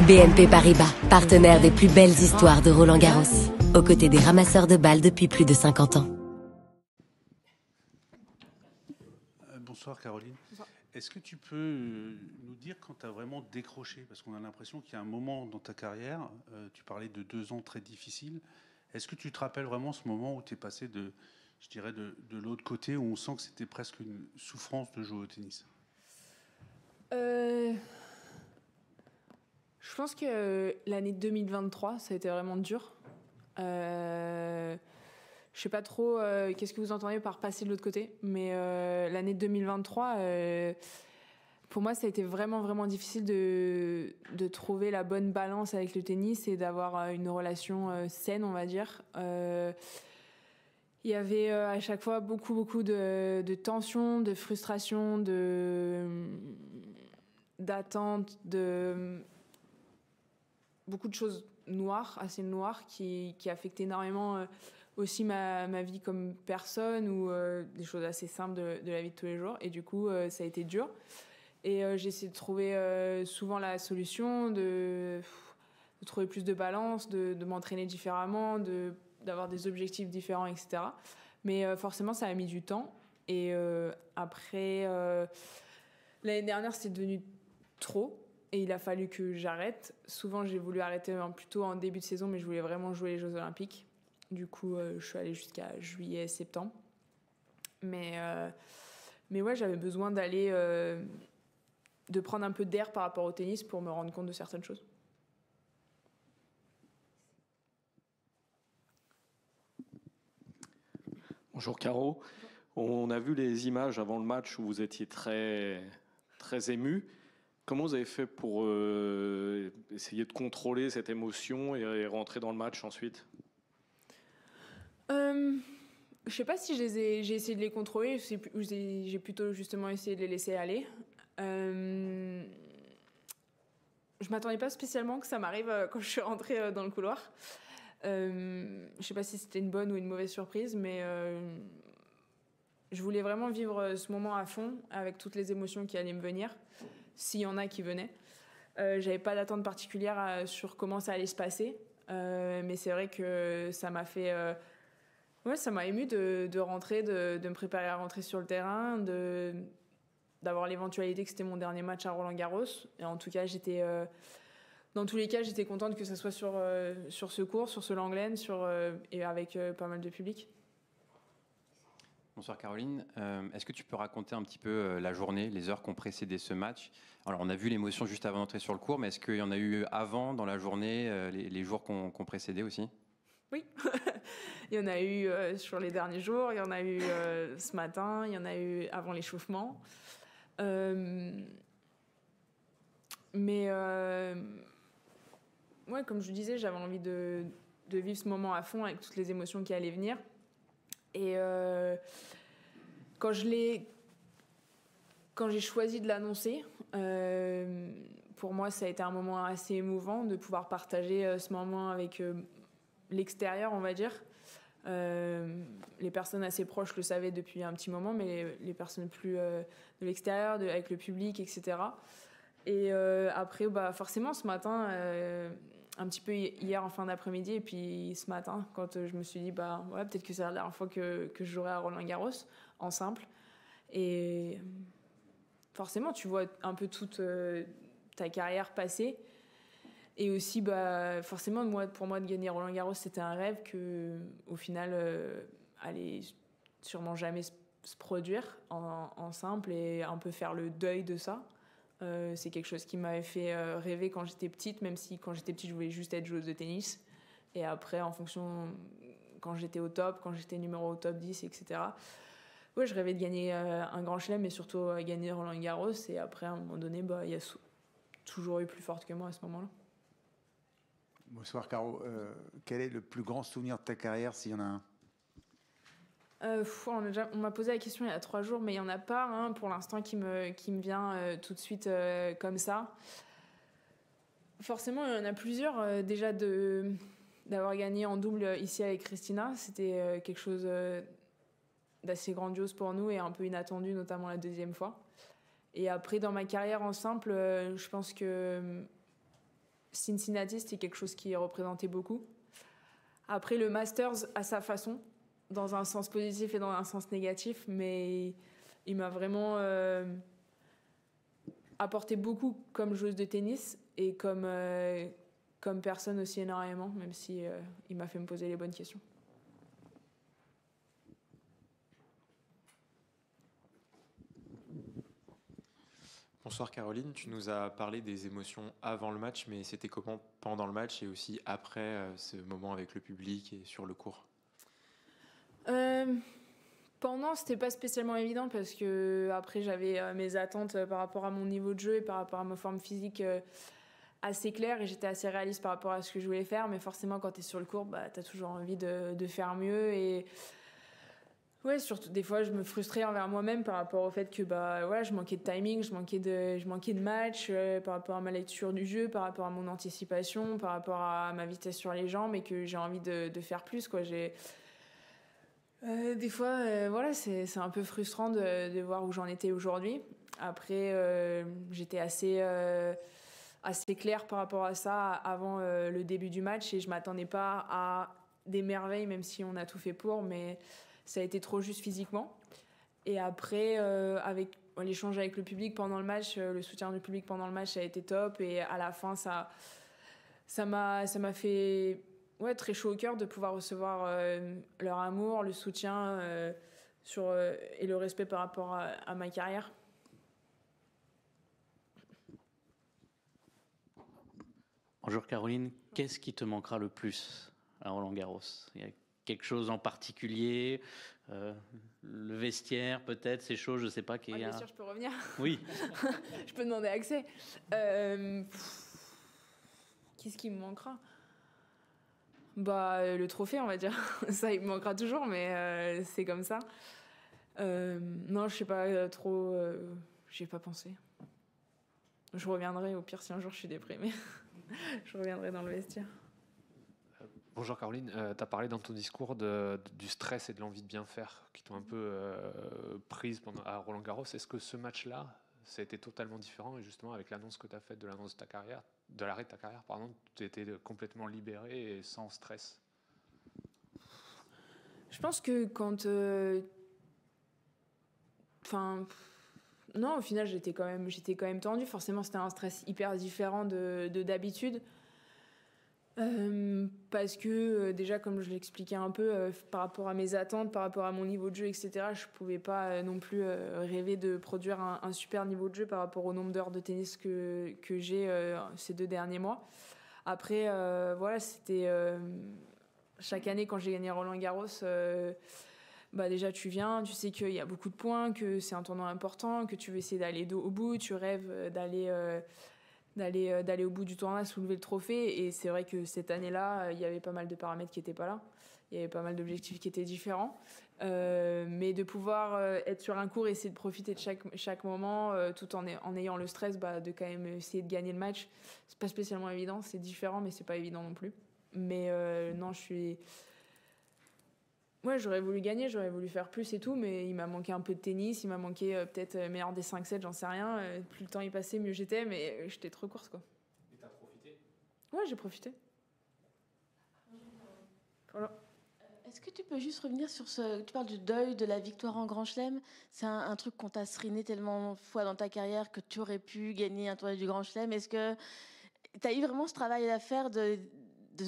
BNP Paribas, partenaire des plus belles histoires de Roland-Garros, aux côtés des ramasseurs de balles depuis plus de 50 ans. Bonsoir Caroline. Bonsoir. Est-ce que tu peux nous dire quand tu as vraiment décroché? Parce qu'on a l'impression qu'il y a un moment dans ta carrière, tu parlais de 2 ans très difficiles. Est-ce que tu te rappelles vraiment ce moment où tu es passé de l'autre côté, où on sent que c'était presque une souffrance de jouer au tennis? Je pense que l'année 2023, ça a été vraiment dur. Je sais pas trop qu'est-ce que vous entendez par passer de l'autre côté, mais l'année 2023, pour moi, ça a été vraiment, vraiment difficile de trouver la bonne balance avec le tennis et d'avoir une relation saine, on va dire. Il y avait à chaque fois beaucoup de tensions, de frustrations, d'attentes, beaucoup de choses noires, assez noires, qui affectaient énormément aussi ma vie comme personne ou des choses assez simples de la vie de tous les jours. Et du coup, ça a été dur. Et j'ai essayé de trouver souvent la solution, de trouver plus de balance, de m'entraîner différemment, d'avoir des objectifs différents, etc. Mais forcément, ça a mis du temps. Et après, l'année dernière, c'est devenu trop. Et il a fallu que j'arrête. Souvent, j'ai voulu arrêter plutôt en début de saison, mais je voulais vraiment jouer les Jeux Olympiques. Du coup, je suis allée jusqu'à juillet, septembre. Mais ouais, j'avais besoin de prendre un peu d'air par rapport au tennis pour me rendre compte de certaines choses. Bonjour Caro. On a vu les images avant le match où vous étiez très, très ému. Comment vous avez fait pour essayer de contrôler cette émotion et rentrer dans le match ensuite? Je sais pas si j'ai essayé de les contrôler, j'ai plutôt justement essayé de les laisser aller. Je m'attendais pas spécialement que ça m'arrive quand je suis rentrée dans le couloir. Je sais pas si c'était une bonne ou une mauvaise surprise, mais je voulais vraiment vivre ce moment à fond avec toutes les émotions qui allaient me venir, s'il y en a qui venaient. J'avais pas d'attente particulière sur comment ça allait se passer, mais c'est vrai que ça m'a fait... ouais, ça m'a ému de rentrer, de me préparer à rentrer sur le terrain, d'avoir l'éventualité que c'était mon dernier match à Roland-Garros. Et en tout cas, dans tous les cas, j'étais contente que ça soit sur ce court, sur ce Langlaine, et avec pas mal de public. Bonsoir Caroline. Est-ce que tu peux raconter un petit peu la journée, les heures qui ont précédé ce match? Alors on a vu l'émotion juste avant d'entrer sur le court, mais est-ce qu'il y en a eu avant, dans la journée, les jours qui ont précédé aussi? Oui, il y en a eu sur les derniers jours, il y en a eu ce matin, il y en a eu avant l'échauffement. Mais ouais, comme je disais, j'avais envie de vivre ce moment à fond avec toutes les émotions qui allaient venir. Et quand j'ai choisi de l'annoncer, pour moi, ça a été un moment assez émouvant de pouvoir partager ce moment avec l'extérieur, on va dire. Les personnes assez proches le savaient depuis un petit moment, mais les personnes plus de l'extérieur, avec le public, etc. Et après, forcément, ce matin, un petit peu hier en fin d'après-midi, et puis ce matin, quand je me suis dit, ouais, peut-être que c'est la dernière fois que je jouerai à Roland-Garros, en simple. Et forcément, tu vois un peu toute ta carrière passer. Et aussi, forcément, pour moi, de gagner Roland-Garros, c'était un rêve que, au final, allait sûrement jamais se produire en simple et un peu faire le deuil de ça. C'est quelque chose qui m'avait fait rêver quand j'étais petite, même si quand j'étais petite, je voulais juste être joueuse de tennis. Et après, en fonction, quand j'étais au top, quand j'étais numéro au top 10, etc., ouais, je rêvais de gagner un grand chelem, mais surtout gagner Roland-Garros. Et après, à un moment donné, il y a toujours eu plus forte que moi à ce moment-là. Bonsoir Caro. Quel est le plus grand souvenir de ta carrière, s'il y en a un? On m'a posé la question il y a 3 jours, mais il n'y en a pas un pour l'instant qui me vient tout de suite comme ça. Forcément, il y en a plusieurs. Déjà, d'avoir gagné en double ici avec Christina, c'était quelque chose d'assez grandiose pour nous et un peu inattendu, notamment la deuxième fois. Et après, dans ma carrière en simple, je pense que Cincinnati, c'était quelque chose qui représentait beaucoup. Après, le Masters, à sa façon, dans un sens positif et dans un sens négatif, mais il m'a vraiment apporté beaucoup comme joueuse de tennis et comme personne aussi énormément, même si il m'a fait me poser les bonnes questions. Bonsoir Caroline, tu nous as parlé des émotions avant le match, mais c'était comment pendant le match et aussi après ce moment avec le public et sur le court? Pendant, c'était pas spécialement évident parce que après j'avais mes attentes par rapport à mon niveau de jeu et par rapport à ma forme physique assez claires et j'étais assez réaliste par rapport à ce que je voulais faire, mais forcément quand tu es sur le court, t'as toujours envie de faire mieux et ouais, surtout des fois je me frustrais envers moi-même par rapport au fait que je manquais de timing, je manquais de match, par rapport à ma lecture du jeu, par rapport à mon anticipation, par rapport à ma vitesse sur les jambes et que j'ai envie de faire plus quoi. Des fois c'est un peu frustrant de voir où j'en étais aujourd'hui. Après j'étais assez claire par rapport à ça avant le début du match et je m'attendais pas à des merveilles même si on a tout fait pour, mais ça a été trop juste physiquement. Et après, avec l'échange avec le public pendant le match, le soutien du public pendant le match, ça a été top. Et à la fin, ça m'a fait très chaud au cœur de pouvoir recevoir leur amour, le soutien et le respect par rapport à ma carrière. Bonjour Caroline, qu'est-ce qui te manquera le plus à Roland-Garros? Il y a quelque chose en particulier, le vestiaire peut-être, ces choses, je sais pas. Le vestiaire, je peux revenir? Oui. Je peux demander accès. Qu'est-ce qui me manquera? Le trophée, on va dire. Ça, il me manquera toujours, mais c'est comme ça. Non, je sais pas trop. J'y ai pas pensé. Je reviendrai au pire si un jour je suis déprimée. Je reviendrai dans le vestiaire. Bonjour Caroline, tu as parlé dans ton discours du stress et de l'envie de bien faire qui t'ont un peu prise à Roland-Garros. Est-ce que ce match-là, ça a été totalement différent et justement avec l'annonce que tu as faite de l'annonce de ta carrière, de l'arrêt de ta carrière, pardon, tu étais complètement libéré et sans stress? Je pense que quand... non, au final, j'étais quand même tendue. Forcément, c'était un stress hyper différent de d'habitude. Parce que déjà, comme je l'expliquais un peu, par rapport à mes attentes, par rapport à mon niveau de jeu, etc., je pouvais pas non plus rêver de produire un super niveau de jeu par rapport au nombre d'heures de tennis que j'ai ces 2 derniers mois. Après, c'était... chaque année, quand j'ai gagné Roland-Garros... déjà tu viens, tu sais qu'il y a beaucoup de points, que c'est un tournoi important, que tu veux essayer d'aller au bout, tu rêves d'aller au bout du tournoi, soulever le trophée. Et c'est vrai que cette année-là, il y avait pas mal de paramètres qui n'étaient pas là. Il y avait pas mal d'objectifs qui étaient différents. Mais de pouvoir être sur un court et essayer de profiter de chaque moment, tout en ayant le stress de quand même essayer de gagner le match, c'est pas spécialement évident. C'est différent, mais c'est pas évident non plus. Mais non, j'aurais voulu gagner, j'aurais voulu faire plus et tout, mais il m'a manqué un peu de tennis, il m'a manqué peut-être meilleur des 5-7, j'en sais rien. Plus le temps y passait, mieux j'étais, mais j'étais trop course, quoi. Et t'as profité? Ouais, j'ai profité. Voilà. Est-ce que tu peux juste revenir sur tu parles du deuil de la victoire en Grand Chelem. C'est un truc qu'on t'a seriné tellement de fois dans ta carrière que tu aurais pu gagner un tournoi du Grand Chelem. Est-ce que tu as eu vraiment ce travail à faire de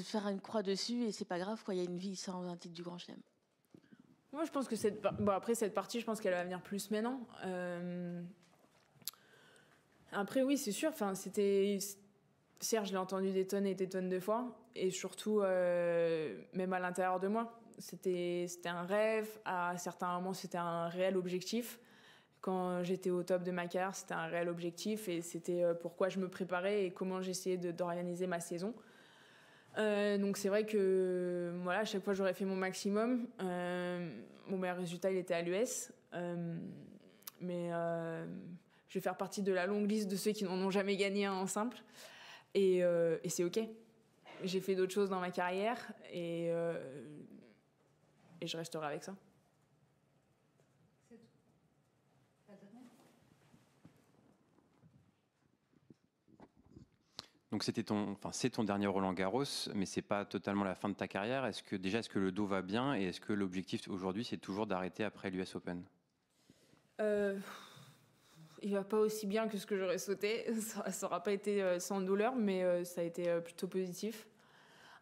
faire une croix dessus et c'est pas grave, quoi, il y a une vie sans un titre du Grand Chelem? Moi, je pense que après cette partie, je pense qu'elle va venir plus maintenant. Après, oui, c'est sûr. Certes, je l'ai entendu des tonnes et des tonnes de fois, et surtout, même à l'intérieur de moi, c'était un rêve. À certains moments, c'était un réel objectif. Quand j'étais au top de ma carrière, c'était un réel objectif, et c'était pourquoi je me préparais et comment j'essayais d'organiser ma saison. Donc c'est vrai que à chaque fois j'aurais fait mon maximum. Mon meilleur résultat il était à l'US, mais je vais faire partie de la longue liste de ceux qui n'en ont jamais gagné un en simple, et c'est ok. J'ai fait d'autres choses dans ma carrière et je resterai avec ça. Donc Donc c'est ton dernier Roland-Garros, mais c'est pas totalement la fin de ta carrière. Est-ce que le dos va bien et est-ce que l'objectif aujourd'hui c'est toujours d'arrêter après l'US Open? Il va pas aussi bien que ce que j'aurais souhaité. Ça aura pas été sans douleur, mais ça a été plutôt positif.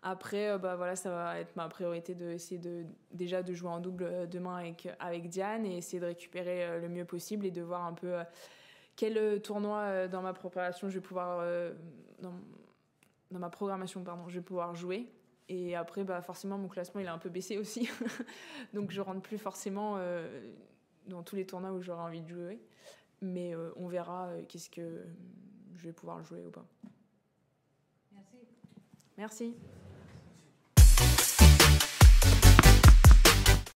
Après, voilà, ça va être ma priorité d'essayer déjà de jouer en double demain avec Diane et essayer de récupérer le mieux possible et de voir un peu quel tournoi dans ma préparation je vais pouvoir dans ma programmation je vais pouvoir jouer. Et après, forcément, mon classement il a un peu baissé aussi, donc je rentre plus forcément dans tous les tournois où j'aurai envie de jouer. Mais on verra qu'est-ce que je vais pouvoir jouer ou pas. Merci. Merci.